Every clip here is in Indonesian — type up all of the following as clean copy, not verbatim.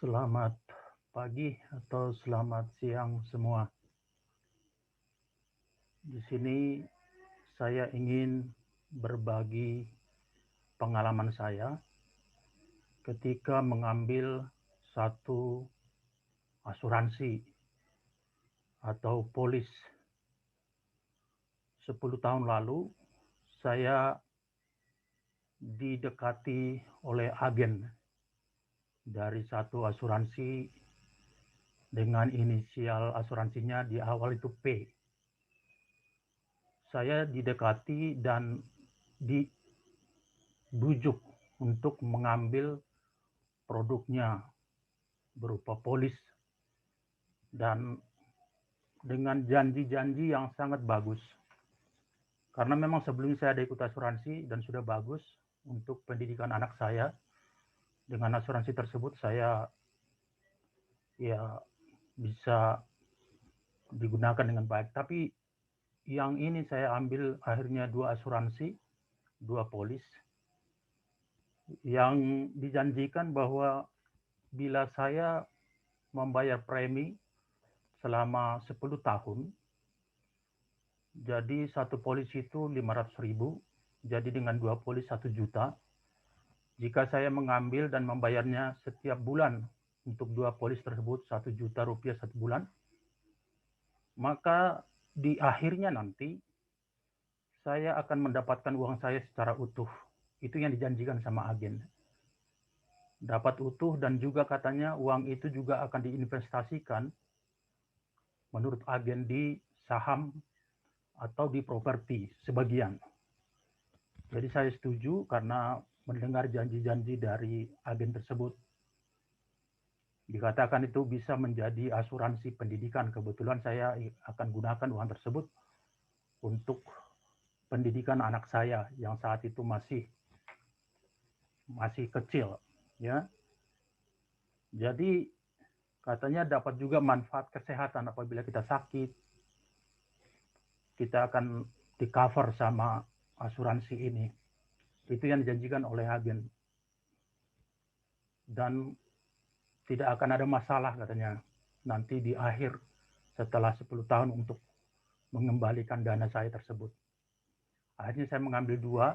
Selamat pagi atau selamat siang semua. Di sini saya ingin berbagi pengalaman saya ketika mengambil satu asuransi atau polis 10 tahun lalu. Saya didekati oleh agen dari satu asuransi dengan inisial asuransinya di awal itu P. Saya didekati dan dibujuk untuk mengambil produknya berupa polis dan dengan janji-janji yang sangat bagus. Karena memang sebelumnya saya ada ikut asuransi dan sudah bagus untuk pendidikan anak saya. Dengan asuransi tersebut saya ya bisa digunakan dengan baik. Tapi yang ini saya ambil akhirnya dua asuransi, dua polis yang dijanjikan bahwa bila saya membayar premi selama 10 tahun, jadi satu polis itu 500.000, jadi dengan dua polis 1 juta. Jika saya mengambil dan membayarnya setiap bulan untuk dua polis tersebut 1 juta rupiah satu bulan, maka di akhirnya nanti saya akan mendapatkan uang saya secara utuh. Itu yang dijanjikan sama agen. Dapat utuh dan juga katanya uang itu juga akan diinvestasikan menurut agen di saham atau di properti sebagian. Jadi saya setuju karena mendengar janji-janji dari agen tersebut. Dikatakan itu bisa menjadi asuransi pendidikan. Kebetulan saya akan gunakan uang tersebut untuk pendidikan anak saya yang saat itu masih kecil, ya. Jadi katanya dapat juga manfaat kesehatan apabila kita sakit, kita akan di cover sama asuransi ini. Itu yang dijanjikan oleh agen. Dan tidak akan ada masalah katanya nanti di akhir setelah 10 tahun untuk mengembalikan dana saya tersebut. Akhirnya saya mengambil dua,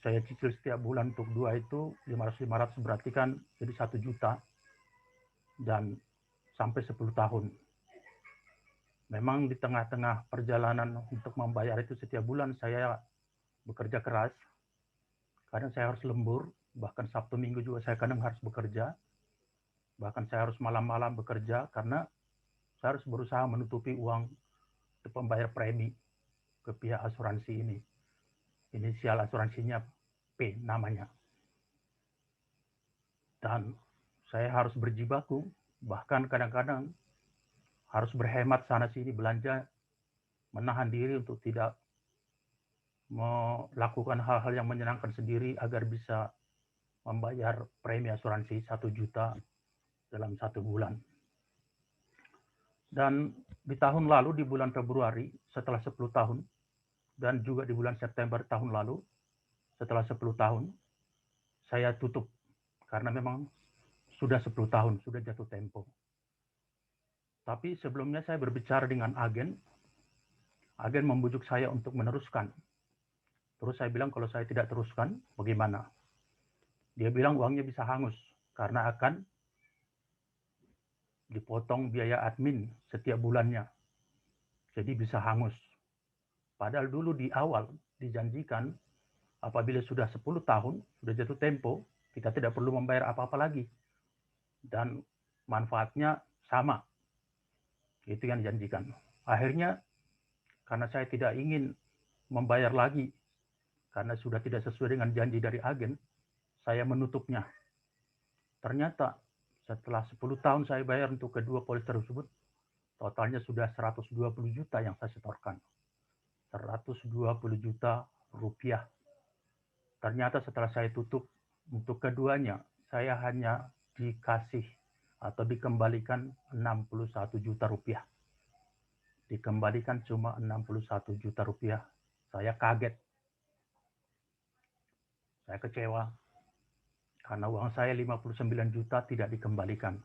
saya cicil setiap bulan untuk dua itu 500-500 berarti kan jadi 1 juta dan sampai 10 tahun. Memang di tengah-tengah perjalanan untuk membayar itu setiap bulan saya bekerja keras. Kadang saya harus lembur, bahkan Sabtu Minggu juga saya kadang harus bekerja. Bahkan saya harus malam-malam bekerja karena saya harus berusaha menutupi uang untuk membayar premi ke pihak asuransi ini. Inisial asuransinya P namanya. Dan saya harus berjibaku, bahkan kadang-kadang harus berhemat sana sini belanja, menahan diri untuk tidak melakukan hal-hal yang menyenangkan sendiri agar bisa membayar premi asuransi 1 juta dalam satu bulan. Dan di tahun lalu, di bulan Februari, setelah 10 tahun, dan juga di bulan September tahun lalu, setelah 10 tahun, saya tutup. Karena memang sudah 10 tahun, sudah jatuh tempo. Tapi sebelumnya saya berbicara dengan agen. Agen membujuk saya untuk meneruskan. Terus saya bilang kalau saya tidak teruskan, bagaimana? Dia bilang uangnya bisa hangus karena akan dipotong biaya admin setiap bulannya. Jadi bisa hangus. Padahal dulu di awal dijanjikan apabila sudah 10 tahun, sudah jatuh tempo, kita tidak perlu membayar apa-apa lagi. Dan manfaatnya sama. Itu yang dijanjikan. Akhirnya karena saya tidak ingin membayar lagi karena sudah tidak sesuai dengan janji dari agen, saya menutupnya. Ternyata setelah 10 tahun saya bayar untuk kedua polis tersebut, totalnya sudah 120 juta yang saya setorkan. 120 juta rupiah. Ternyata setelah saya tutup untuk keduanya, saya hanya dikasih atau dikembalikan 61 juta rupiah. Dikembalikan cuma 61 juta rupiah. Saya kaget. Saya kecewa. karena uang saya 59 juta tidak dikembalikan.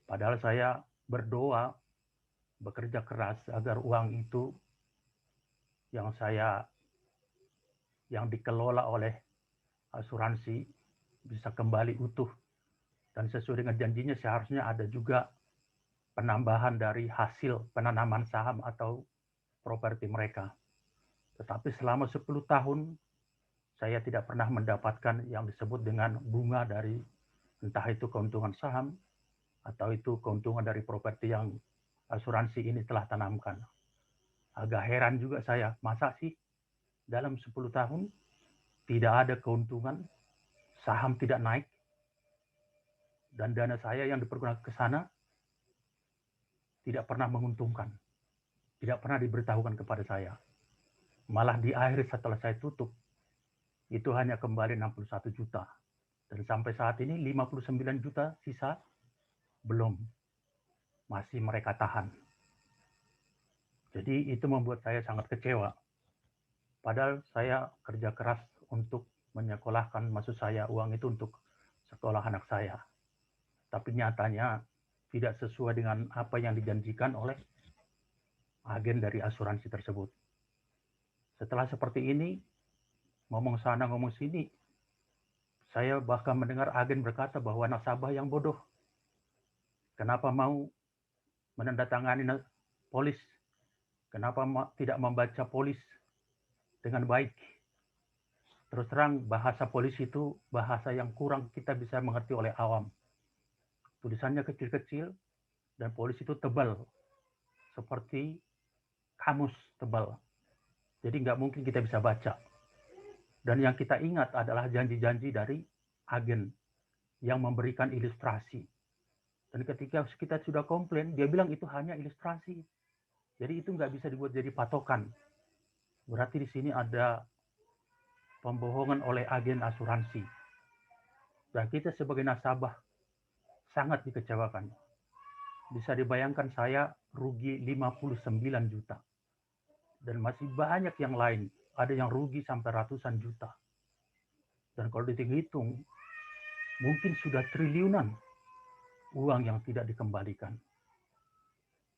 Padahal saya berdoa, bekerja keras agar uang itu yang dikelola oleh asuransi bisa kembali utuh, dan sesuai dengan janjinya seharusnya ada juga penambahan dari hasil penanaman saham atau properti mereka. Tetapi selama 10 tahun saya tidak pernah mendapatkan yang disebut dengan bunga dari entah itu keuntungan saham atau itu keuntungan dari properti yang asuransi ini telah tanamkan. Agak heran juga saya, masa sih dalam 10 tahun tidak ada keuntungan, saham tidak naik, dan dana saya yang dipergunakan ke sana tidak pernah menguntungkan, tidak pernah diberitahukan kepada saya. Malah di akhir setelah saya tutup, itu hanya kembali 61 juta. Dan sampai saat ini 59 juta sisa belum, masih mereka tahan. Jadi itu membuat saya sangat kecewa. Padahal saya kerja keras untuk menyekolahkan, maksud saya uang itu untuk sekolah anak saya. Tapi nyatanya tidak sesuai dengan apa yang dijanjikan oleh agen dari asuransi tersebut. Setelah seperti ini, ngomong sana ngomong sini, saya bahkan mendengar agen berkata bahwa nasabah yang bodoh. Kenapa mau menandatangani polis? Kenapa tidak membaca polis dengan baik? Terus terang bahasa polis itu bahasa yang kurang kita bisa mengerti oleh awam. Tulisannya kecil-kecil dan polis itu tebal, seperti kamus tebal. Jadi nggak mungkin kita bisa baca. Dan yang kita ingat adalah janji-janji dari agen yang memberikan ilustrasi. Dan ketika kita sudah komplain, dia bilang itu hanya ilustrasi. Jadi itu nggak bisa dibuat jadi patokan. Berarti di sini ada pembohongan oleh agen asuransi. Dan kita sebagai nasabah sangat dikecewakan. Bisa dibayangkan saya rugi 59 juta. Dan masih banyak yang lain. Ada yang rugi sampai ratusan juta. Dan kalau dihitung, mungkin sudah triliunan uang yang tidak dikembalikan.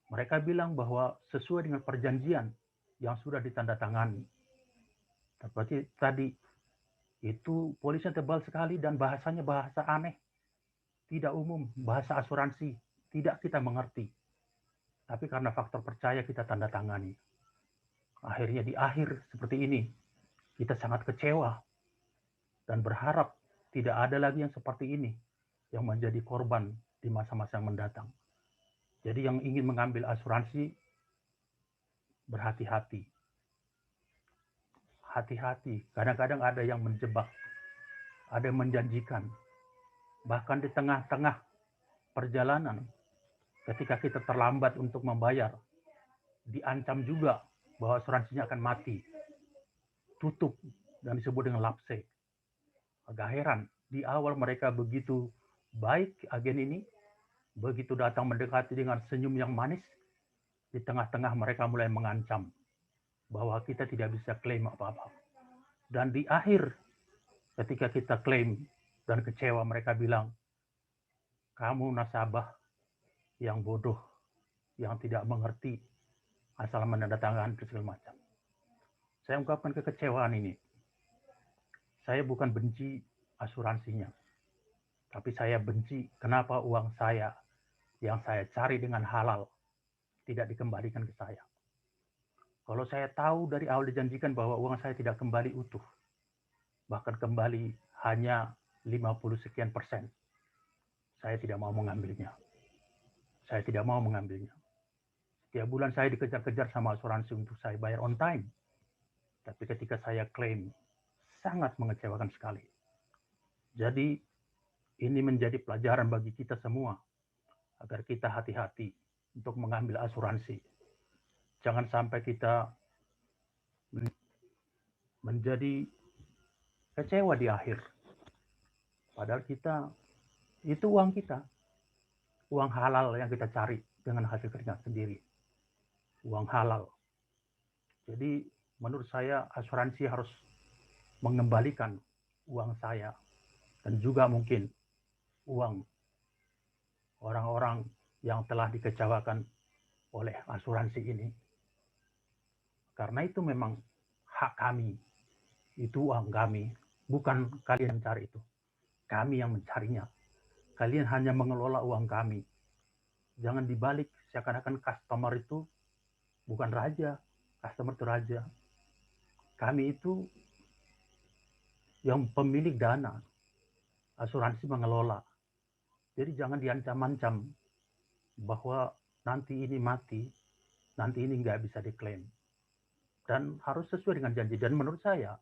Mereka bilang bahwa sesuai dengan perjanjian yang sudah ditandatangani. Seperti tadi, itu polisnya tebal sekali dan bahasanya bahasa aneh. Tidak umum, bahasa asuransi. Tidak kita mengerti. Tapi karena faktor percaya kita tanda tangani. Akhirnya di akhir seperti ini, kita sangat kecewa dan berharap tidak ada lagi yang seperti ini yang menjadi korban di masa-masa yang mendatang. Jadi yang ingin mengambil asuransi, berhati-hati. Hati-hati, kadang-kadang ada yang menjebak, ada yang menjanjikan. Bahkan di tengah-tengah perjalanan, ketika kita terlambat untuk membayar, diancam juga bahwa asuransinya akan mati, tutup, dan disebut dengan lapse. Agak heran, di awal mereka begitu baik agen ini, begitu datang mendekati dengan senyum yang manis, di tengah-tengah mereka mulai mengancam bahwa kita tidak bisa klaim apa-apa. Dan di akhir, ketika kita klaim dan kecewa, mereka bilang, kamu nasabah yang bodoh, yang tidak mengerti, asal menandatangani segala macam. Saya ungkapkan kekecewaan ini. Saya bukan benci asuransinya, tapi saya benci kenapa uang saya yang saya cari dengan halal tidak dikembalikan ke saya. Kalau saya tahu dari awal dijanjikan bahwa uang saya tidak kembali utuh, bahkan kembali hanya 50 sekian persen, saya tidak mau mengambilnya. Saya tidak mau mengambilnya. Setiap bulan saya dikejar-kejar sama asuransi untuk saya bayar on time. Tapi ketika saya klaim, sangat mengecewakan sekali. Jadi ini menjadi pelajaran bagi kita semua agar kita hati-hati untuk mengambil asuransi. Jangan sampai kita menjadi kecewa di akhir. Padahal itu uang kita, uang halal yang kita cari dengan hasil kerja sendiri, uang halal. Jadi menurut saya asuransi harus mengembalikan uang saya dan juga mungkin uang orang-orang yang telah dikecewakan oleh asuransi ini. Karena itu memang hak kami, itu uang kami, bukan kalian yang cari itu. Kami yang mencarinya. Kalian hanya mengelola uang kami. Jangan dibalik seakan-akan customer itu bukan raja, customer itu raja. Kami itu yang pemilik dana, asuransi mengelola. Jadi jangan diancam-ancam bahwa nanti ini mati, nanti ini nggak bisa diklaim. Dan harus sesuai dengan janji. Dan menurut saya,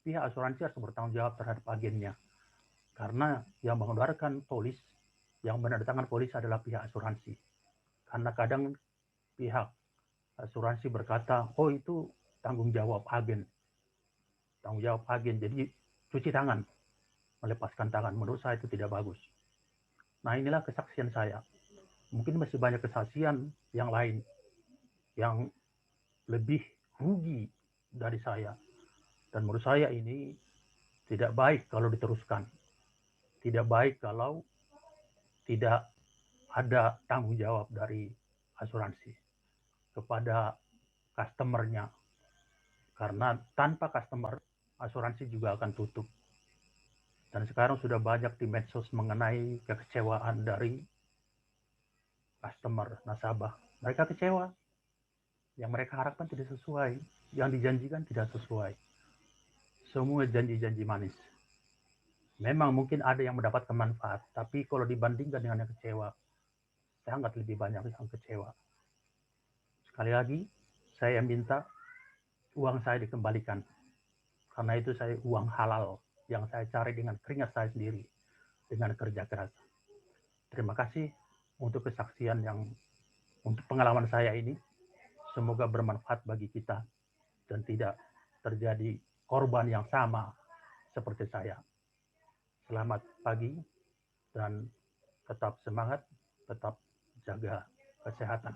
pihak asuransi harus bertanggung jawab terhadap agennya. Karena yang mengeluarkan polis, yang menandatangani polis adalah pihak asuransi. Karena kadang pihak asuransi berkata, oh itu tanggung jawab agen. Tanggung jawab agen, jadi cuci tangan, melepaskan tangan. Menurut saya itu tidak bagus. Nah inilah kesaksian saya. Mungkin masih banyak kesaksian yang lain, yang lebih rugi dari saya. Dan menurut saya ini tidak baik kalau diteruskan. Tidak baik kalau tidak ada tanggung jawab dari asuransi kepada customer-nya. Karena tanpa customer, asuransi juga akan tutup. Dan sekarang sudah banyak di medsos mengenai kekecewaan dari customer nasabah. Mereka kecewa. Yang mereka harapkan tidak sesuai. Yang dijanjikan tidak sesuai. Semua janji-janji manis. Memang mungkin ada yang mendapatkan manfaat, tapi kalau dibandingkan dengan yang kecewa, sangat lebih banyak yang kecewa. Sekali lagi, saya minta uang saya dikembalikan. Karena itu saya uang halal yang saya cari dengan keringat saya sendiri, dengan kerja keras. Terima kasih untuk kesaksian yang untuk pengalaman saya ini. Semoga bermanfaat bagi kita dan tidak terjadi korban yang sama seperti saya. Selamat pagi dan tetap semangat, tetap jaga kesehatan.